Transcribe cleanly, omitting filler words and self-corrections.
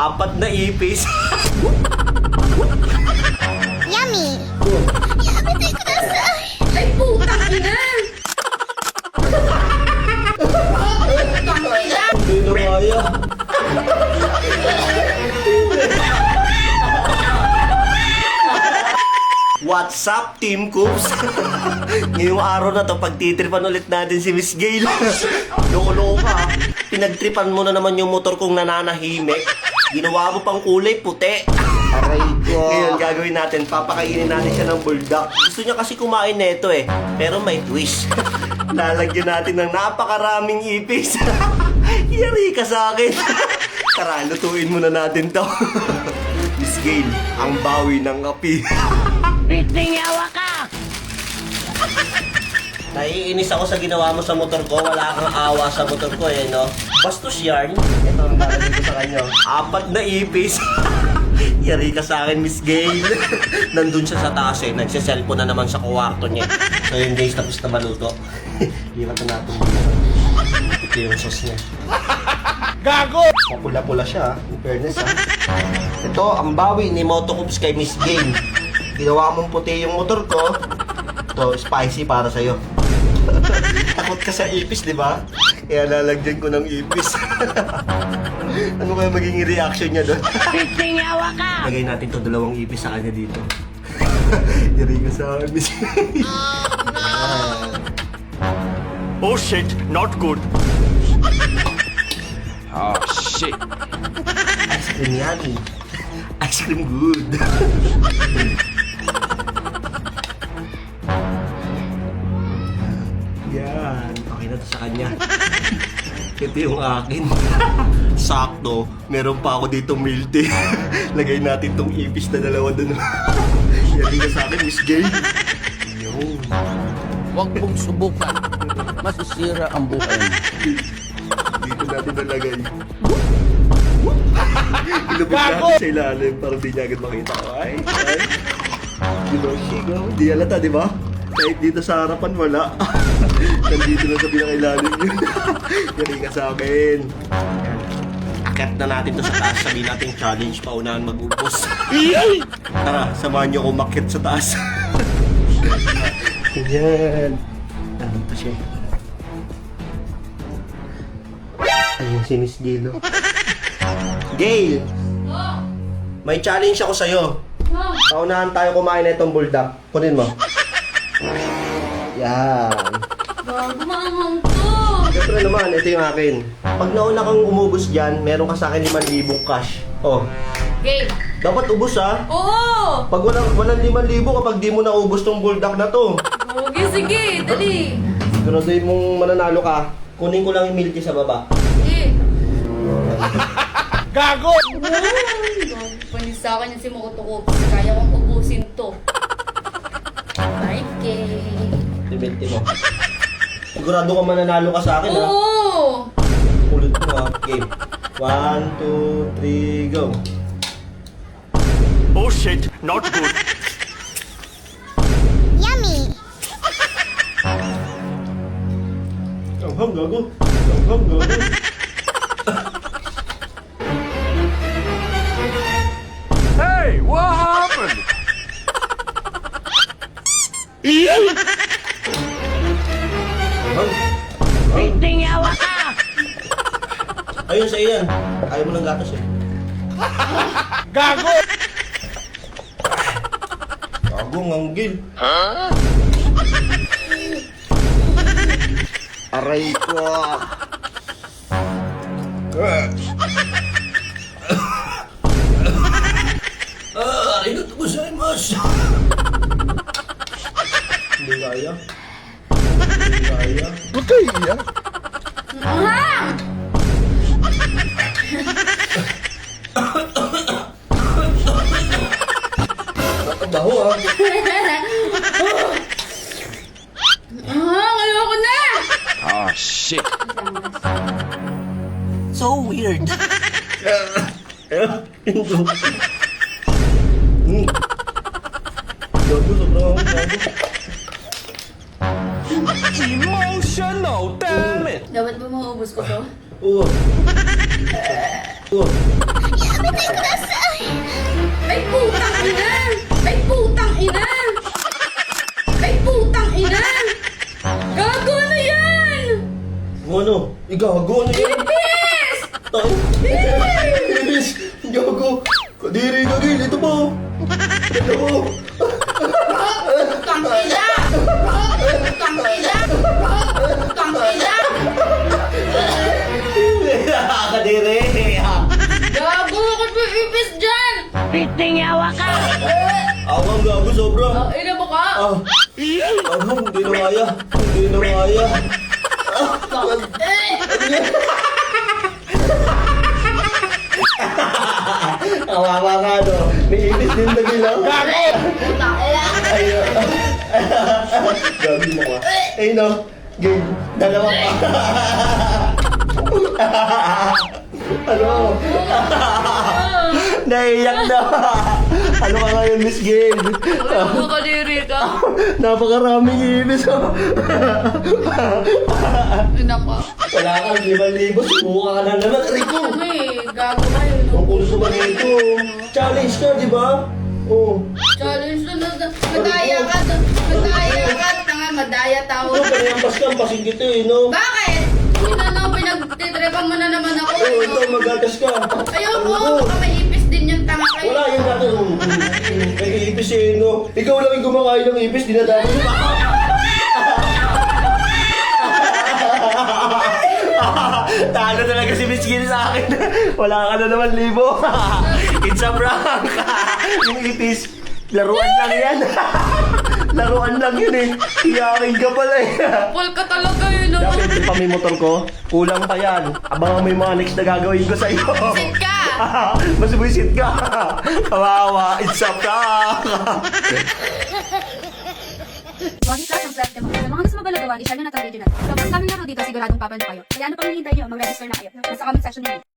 4 na ipis. Yummy! Ay, putang ina! Putang ina! Hindi na kaya. What's up, Team Coops? Ngayong araw na to, pagtitripan ulit natin si Miss Gail. Loko-loko ka. Pinagtripan mo na naman yung motor kong nananahimik. Ginawa mo pang kulay puti. Aray ko. Ngayon, gagawin natin, papakainin natin siya ng bulldog. Gusto niya kasi kumain neto eh. Pero may twist. Lalagyan natin ng napakaraming ipis. Yari ka sa akin. Tara, lutuin muna natin to. Miss Gail, ang bawi ng api. Pitingawa ka! Naiinis ako sa ginawa mo sa motor ko. Wala kang awa sa motor ko eh, no? Bastos yarn. Ito ang lalagay ko sa kanya. 4 na ipis. Yari ka sa akin, Miss Gail. Nandun siya sa taas eh. Nagsiselfone na naman sa kwarto niya. So yun guys, tapos na maluto. Lipat na natin muna. Ito yung sauce niya. Gago! Mapula-pula siya, in fairness ha. Ito, ang bawi ni Motocoops kay Miss Gail. Ginawa mong puti yung motor ko. Ito, spicy para sa'yo. Takot ka sa ipis, di ba? Kaya lalagyan ko ng ipis. Ano kaya magiging reaction niya doon? Pitingawa ka! Lagay natin to 2 ipis sa kanya dito. Yari ka sa akin, Miss Gail. Oh shit, not good. Oh, shit. Ice cream yummy. Ice cream good. Yan. Okay na to sa kanya. Ito yung akin. Sakto. Meron pa ako dito milk tea. Lagay natin tong ipis na 2 dun. Yan ka sa akin, Miss Gail. Yun. Huwag mong subukan. Masisira ang buhay mo. Dito natin nalagay. Ilubog natin sa ilalim para di niya agad makita. Ay, ay. Ginoshigo. Di alata, di ba? Kahit dito sa harapan, wala. Nandito na sa pinakailalim yun. Yari ka sa akin. Yan. Akat na natin to sa taas. Sabihin natin challenge, paunahan mag-ubos. Tara, samahan niyo ako umakyat sa taas. Yan. Nandito siya. Ayun si Miss Gail. Gail! May challenge ako sa'yo. Paunahan tayo kumain na itong bulldog. Kunin mo. Yan. Bago maanghang to! Siyempre naman, ito yung akin. Pag nauna kang umubos dyan, meron ka sa akin 5,000 cash. Oh, Game! dapat ubos ha. Oo! Pag walang 5,000 kapag di mo naubos tong bulldog na to. Okay, sige, dali! Siguraduhin mong mananalo ka. Kunin ko lang yung milk tea sa baba. Sige! Gago! Panis sa akin yung si Motocoops. Kaya kong ubusin to. 5K! Yung milk tea mo. Sigurado ka mananalo ka sa akin ha. Oo! Ulit mo ha. Game. 1, 2, 3, go. Oh shit, not good. Yummy! Anghang gago. Anghang gago. Hey, what happened? Anghang. Pitingawa ka! Ayun sa iyan. Ayaw mo ng gatas eh. Gago! Gago, nganggil. Aray ko. Arigatou gozaimasu. Hindi kaya. Hindi kaya. Ba't kayo iyak? Anghang! Nakabaho ah. Anghang! Ayoko na! Oh, shit. So weird. Gago, sobrang gago. Emotional, damn it. Dapat ba maubos ko to? Oo. Oo. Kadiri ka, Gil. Ito po. Ito po. Tangkila! Tangkila! Tangkila! Kadiri. Gago! Bakit may ipis dyan? Awang gago, sobra. Ina mo ka? Hindi na kaya. Hindi na kaya. Kawawa ka, no? May ipis din na Gil, oh. Tangkila! Ayun. Gabi mo ka. Ayun, no? Gil, dalawa pa. Ano? Naiyak na. Ano ka ngayon, Miss Gail? Nakadiri ka. Napakaraming ibis, oh. Ina ka. Wala kang 5,000. Subuka ka na naman. Rico! Ano eh? Gago kayo. Ang kurso ba nito? Challenge ka, di ba? Oh. Challenge na. Madaya ka. Madaya ka. Tanga, madaya tao. Ano, panayampas ka, pasin kita eh, no? Bakit? Sinanaw, pinagtitripan mo na naman ako. Oo, ito, magatas ka. Ayoko, Oo. baka may ipis din yung tanga kayo. Wala yung gatas. May ipis eh, no? Ikaw lang yung kumakain ng ipis, dinadami mo. Talo talaga si Miss Gil sa akin. Wala ka na naman, libo. It's a prank. Yung ipis, laruan lang yan. Laruan lang yun eh. Iyakin ka pala eh. Full ka talaga yun. No? Dapat ito pa may motor ko. Kulang pa yan. Abangan mo yung mga next na gagawin ko sa iyo. Sit ka! Mas buisit ka. Kawawa. It's a prank. Huwag i-flash ang swerte mo. Sa mga gusto magalagawa, i-share na natin ang video natin. So, pag daming laro dito, siguradong papalo kayo. Kaya ano pang hinihintay nyo? Mag-register na kayo. Nasa comment section nyo.